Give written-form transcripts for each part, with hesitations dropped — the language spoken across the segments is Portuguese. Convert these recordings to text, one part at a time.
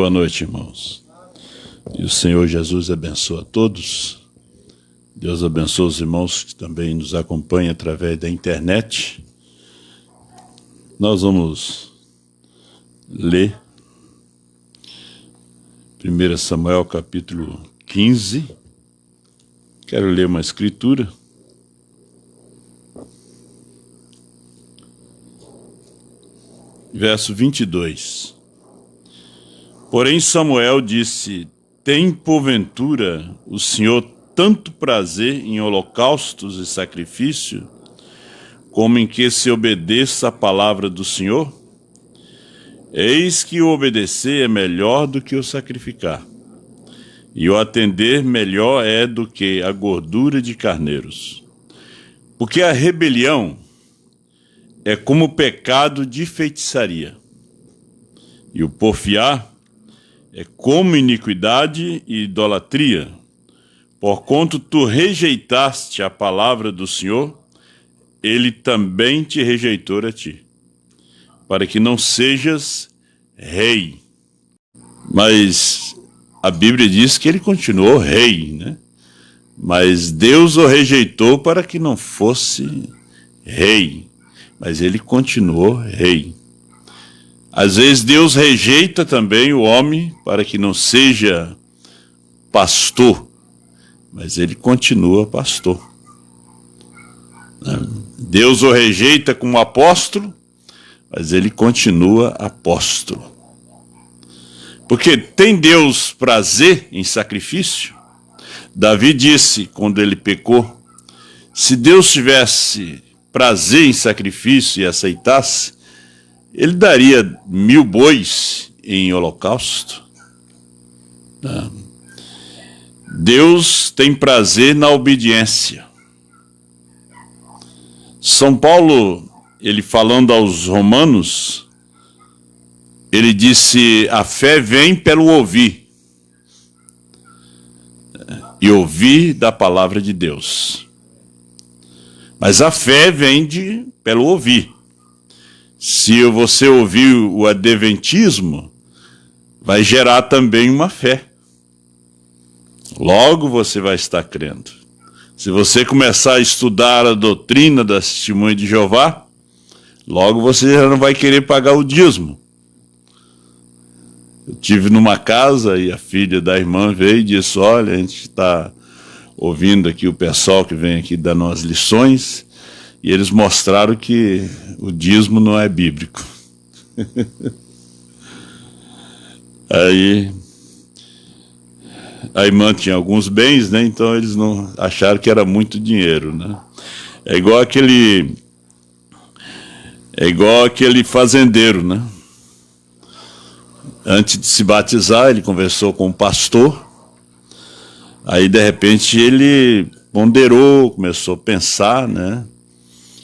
Boa noite, irmãos. E o Senhor Jesus abençoe a todos. Deus abençoe os irmãos que também nos acompanham através da internet. Nós vamos ler 1 Samuel capítulo 15. Quero ler uma escritura. Verso 22. Porém Samuel disse: tem porventura o Senhor tanto prazer em holocaustos e sacrifício, como em que se obedeça a palavra do Senhor? Eis que o obedecer é melhor do que o sacrificar, e o atender melhor é do que a gordura de carneiros. Porque a rebelião é como o pecado de feitiçaria, e o porfiar é como iniquidade e idolatria. Porquanto tu rejeitaste a palavra do Senhor, ele também te rejeitou a ti, para que não sejas rei. Mas a Bíblia diz que ele continuou rei, né? Mas Deus o rejeitou para que não fosse rei, mas ele continuou rei. Às vezes Deus rejeita também o homem para que não seja pastor, mas ele continua pastor. Deus o rejeita como apóstolo, mas ele continua apóstolo. Porque tem Deus prazer em sacrifício? Davi disse, quando ele pecou, se Deus tivesse prazer em sacrifício e aceitasse, ele daria 1000 bois em holocausto? Não. Deus tem prazer na obediência. São Paulo, ele falando aos romanos, ele disse: a fé vem pelo ouvir, e ouvir da palavra de Deus. Mas a fé vem pelo ouvir. Se você ouvir o adventismo, vai gerar também uma fé. Logo você vai estar crendo. Se você começar a estudar a doutrina da Testemunha de Jeová, logo você já não vai querer pagar o dízimo. Eu estive numa casa e a filha da irmã veio e disse: olha, a gente está ouvindo aqui o pessoal que vem aqui dando umas lições, e eles mostraram que o dízimo não é bíblico. Aí a irmã tinha alguns bens, né? Então eles não acharam que era muito dinheiro, né? É igual aquele fazendeiro, né? Antes de se batizar, ele conversou com o pastor. Aí de repente ele ponderou, começou a pensar, né?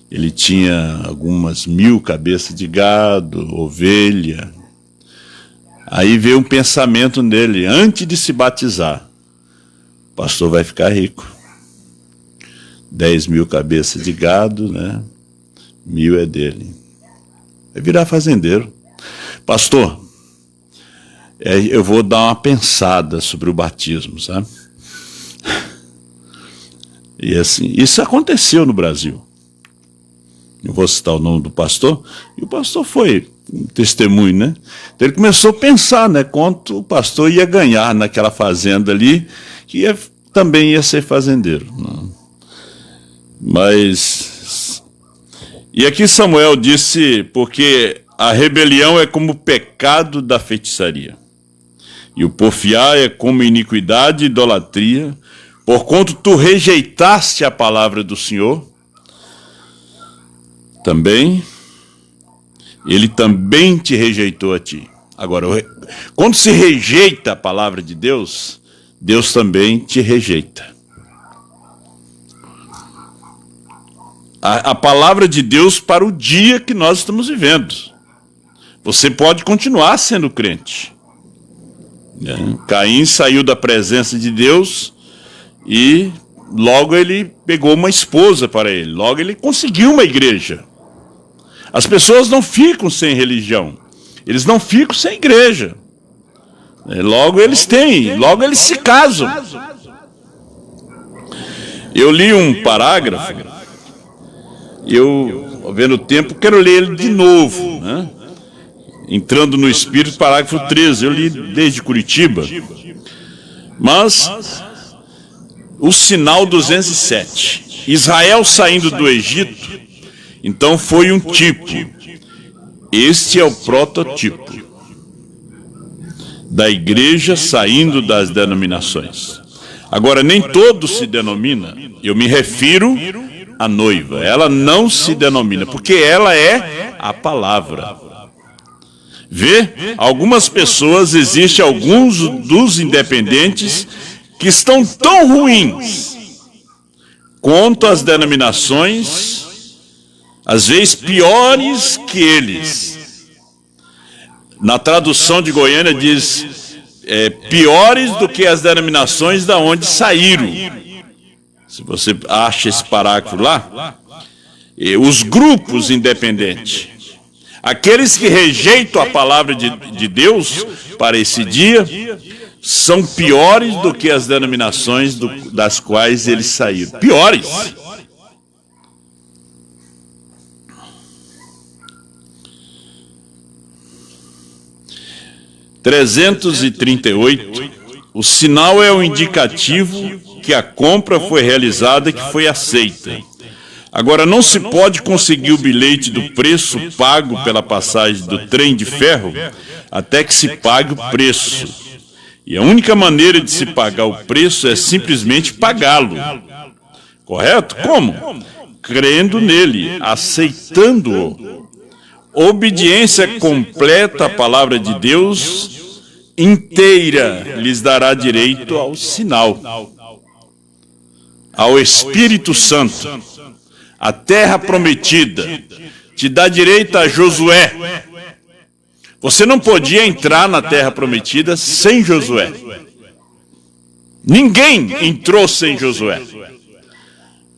Ele tinha algumas 1000 cabeças de gado, ovelha. Aí veio um pensamento nele, antes de se batizar: o pastor vai ficar rico. 10.000 cabeças de gado, né? 1000 é dele. Vai virar fazendeiro. Pastor, eu vou dar uma pensada sobre o batismo, sabe? E assim, isso aconteceu no Brasil. Eu vou citar o nome do pastor, e o pastor foi um testemunho, né? Então ele começou a pensar, né, quanto o pastor ia ganhar naquela fazenda ali, que também ia ser fazendeiro, né? Mas, e aqui Samuel disse: porque a rebelião é como o pecado da feitiçaria, e o porfiar é como iniquidade e idolatria, porquanto tu rejeitaste a palavra do Senhor, também ele também te rejeitou a ti. Agora, quando se rejeita a palavra de Deus, Deus também te rejeita. A palavra de Deus para o dia que nós estamos vivendo. Você pode continuar sendo crente. Caim saiu da presença de Deus e logo ele pegou uma esposa para ele. Logo ele conseguiu uma igreja. As pessoas não ficam sem religião. Eles não ficam sem igreja. Logo eles têm, logo eles se casam. Eu li um parágrafo, eu, vendo o tempo, quero ler ele de novo, né? Entrando no Espírito, parágrafo 13, eu li desde Curitiba. Mas, o sinal 207, Israel saindo do Egito, então foi um tipo. Este é o prototipo da igreja saindo das denominações. Agora, nem todo se denomina, eu me refiro à noiva. Ela não se denomina, porque ela é a palavra. Vê? Algumas pessoas, existem alguns dos independentes que estão tão ruins quanto as denominações, às vezes piores que eles. Na tradução de Goiânia diz, piores do que as denominações da onde saíram. Se você acha esse parágrafo lá, os grupos independentes, aqueles que rejeitam a palavra de Deus para esse dia, são piores do que as denominações das quais eles saíram. Piores. (338) O sinal é o indicativo que a compra foi realizada e que foi aceita. Agora, não se pode conseguir o bilhete do preço pago pela passagem do trem de ferro até que se pague o preço. E a única maneira de se pagar o preço é simplesmente pagá-lo. Correto? Como? Crendo nele, aceitando-o. Obediência completa à palavra de Deus inteira lhes dará direito ao sinal, ao Espírito Santo. A terra prometida te dá direito a Josué. Você não podia entrar na terra prometida sem Josué. Ninguém entrou sem Josué,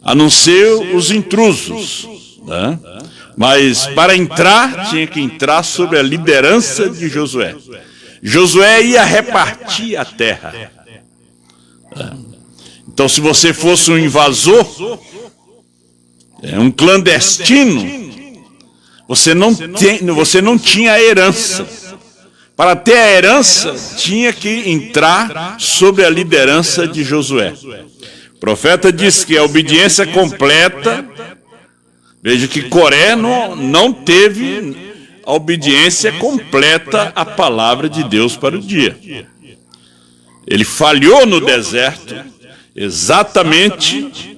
a não ser os intrusos, né? Mas para entrar, tinha que entrar sob a liderança de Josué. Josué ia repartir a terra. Então, se você fosse um invasor, um clandestino, você não tinha a herança. Para ter a herança, tinha que entrar sob a liderança de Josué. O profeta diz que a obediência completa. Veja que Coré não teve a obediência completa à palavra de Deus para o dia. Ele falhou no deserto exatamente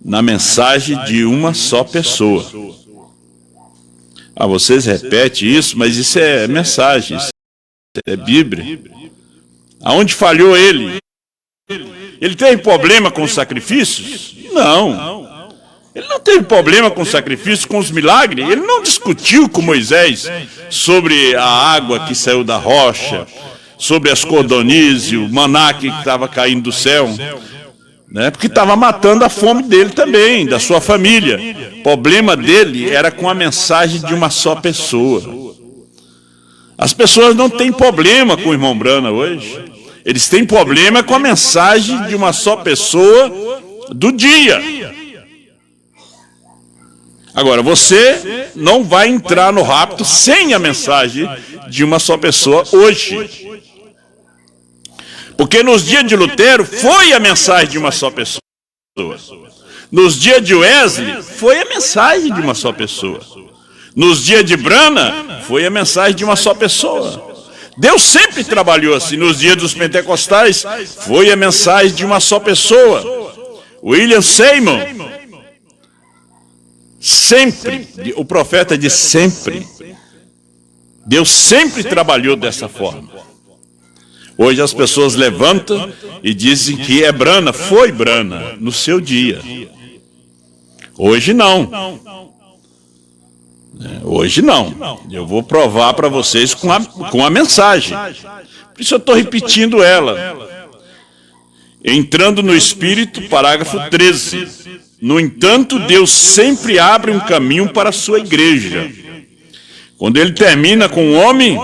na mensagem de uma só pessoa. Vocês repetem isso, mas isso é mensagem, isso é Bíblia. Aonde falhou ele? Ele teve problema com os sacrifícios? Não. Ele não teve problema com o sacrifício, com os milagres. Ele não discutiu com Moisés sobre a água que saiu da rocha, sobre as codornizes, o maná que estava caindo do céu, né? Porque estava matando a fome dele também, da sua família. O problema dele era com a mensagem de uma só pessoa. As pessoas não têm problema com o irmão Brana hoje. Eles têm problema com a mensagem de uma só pessoa do dia. Agora, você não vai entrar no rapto sem a mensagem de uma só pessoa hoje. Porque nos dias de Lutero foi a mensagem de uma só pessoa. Nos dias de Wesley foi a mensagem de uma só pessoa. Nos dias de Brana foi a mensagem de uma só pessoa. Deus sempre trabalhou assim. Nos dias dos pentecostais foi a mensagem de uma só pessoa. William Seymour. Sempre, o profeta diz sempre. Deus sempre trabalhou dessa forma. Hoje as pessoas levantam e dizem que é Brana. Foi Brana no seu dia. Hoje não. Hoje não. Eu vou provar para vocês com a mensagem. Por isso eu estou repetindo ela. Entrando no Espírito, parágrafo 13. No entanto, Deus sempre abre um caminho para a sua igreja. Quando ele termina com o homem,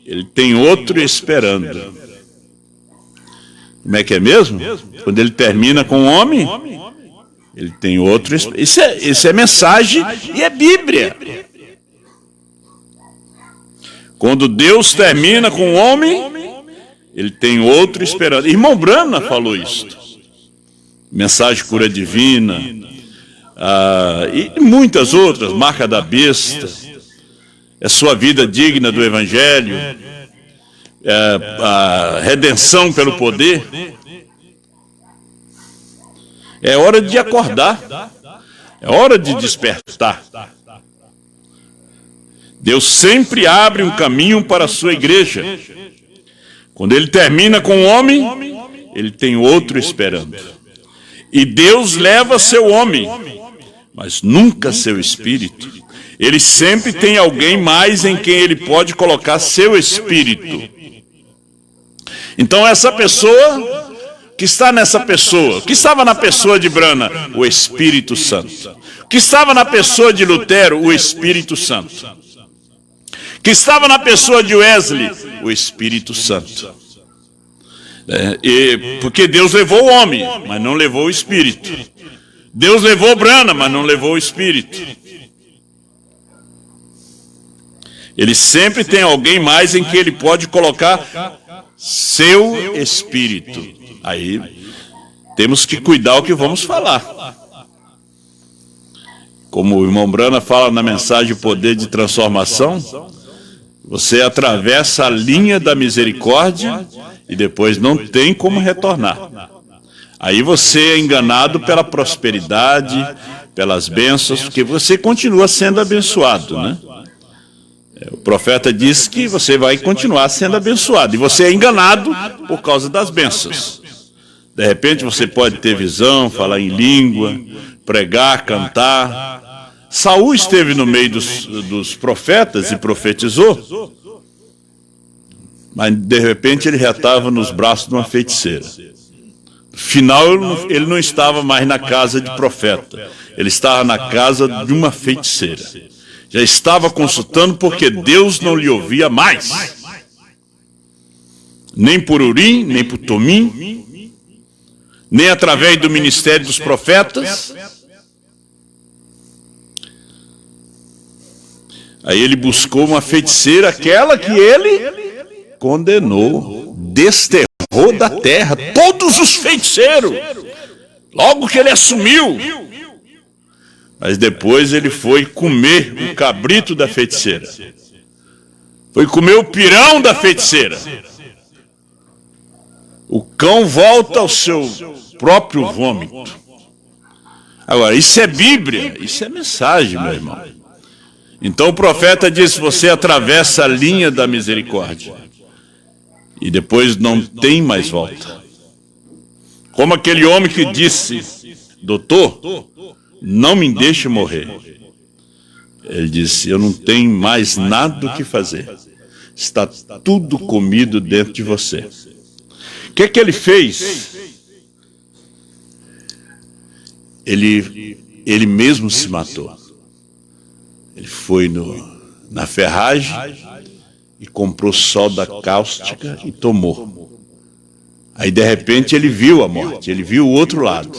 ele tem outro esperando. Como é que é mesmo? Quando ele termina com o homem, ele tem outro esperando. Isso é mensagem e é Bíblia. Quando Deus termina com o homem, ele tem outro esperando. Irmão Brana falou isso. Mensagem Cura Divina, e muitas outras, Marca da Besta, é Sua Vida Digna do Evangelho, a Redenção pelo Poder. É hora de acordar, é hora de despertar. Deus sempre abre um caminho para a sua igreja. Quando ele termina com o homem, ele tem outro esperando. E Deus leva seu homem, mas nunca seu espírito. Ele sempre tem alguém mais em quem ele pode colocar seu espírito. Então essa pessoa que está nessa pessoa, que estava na pessoa de Brana, o Espírito Santo. Que estava na pessoa de Lutero, o Espírito Santo. Que estava na pessoa de Wesley, o Espírito Santo. Porque Deus levou o homem, mas não levou o Espírito. Deus levou Brana, mas não levou o Espírito. Ele sempre tem alguém mais em que ele pode colocar seu Espírito. Aí temos que cuidar o que vamos falar. Como o irmão Brana fala na mensagem Poder de Transformação, você atravessa a linha da misericórdia e depois não tem como retornar. Aí você é enganado pela prosperidade, pelas bênçãos, porque você continua sendo abençoado, né? O profeta diz que você vai continuar sendo abençoado, e você é enganado por causa das bênçãos. De repente você pode ter visão, falar em língua, pregar, cantar. Saul esteve no meio dos profetas e profetizou, mas de repente ele já estava nos braços de uma feiticeira. No final ele não estava mais na casa de profeta, ele estava na casa de uma feiticeira. Já estava consultando porque Deus não lhe ouvia mais. Nem por Urim, nem por Tumim, nem através do ministério dos profetas. Aí ele buscou uma feiticeira, aquela que ele condenou, desterrou da terra todos os feiticeiros, logo que ele assumiu. Mas depois ele foi comer o cabrito da feiticeira, foi comer o pirão da feiticeira. O cão volta ao seu próprio vômito. Agora, isso é Bíblia, isso é mensagem, meu irmão. Então o profeta diz: você atravessa a linha da misericórdia e depois não tem mais volta. Como aquele homem que disse: doutor, não me deixe morrer. Ele disse: eu não tenho mais nada o que fazer. Está tudo comido dentro de você. O que ele fez? Ele mesmo se matou. Ele foi na ferragem e comprou soda cáustica e tomou. Aí de repente ele viu a morte, ele viu o outro lado.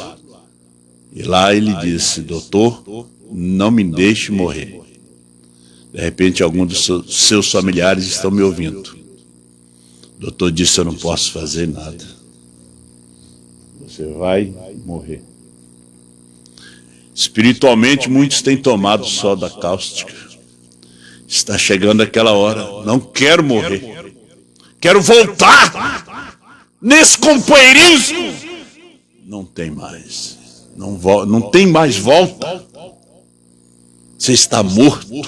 E lá ele disse: doutor, não me deixe morrer. De repente alguns dos seus familiares estão me ouvindo. O doutor disse: eu não posso fazer nada. Você vai morrer. Espiritualmente, muitos têm tomado soda cáustica. Está chegando aquela hora. Não quero morrer. Quero voltar nesse companheirismo. Não tem mais. Não tem mais volta. Você está morto.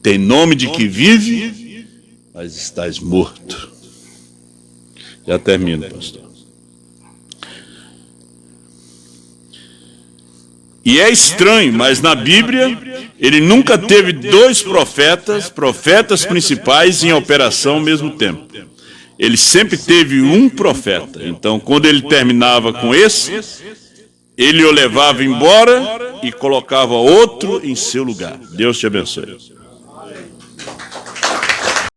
Tem nome de que vive, mas estás morto. Já termino, pastor. E é estranho, mas na Bíblia, ele nunca teve dois profetas principais em operação ao mesmo tempo. Ele sempre teve um profeta. Então, quando ele terminava com esse, ele o levava embora e colocava outro em seu lugar. Deus te abençoe.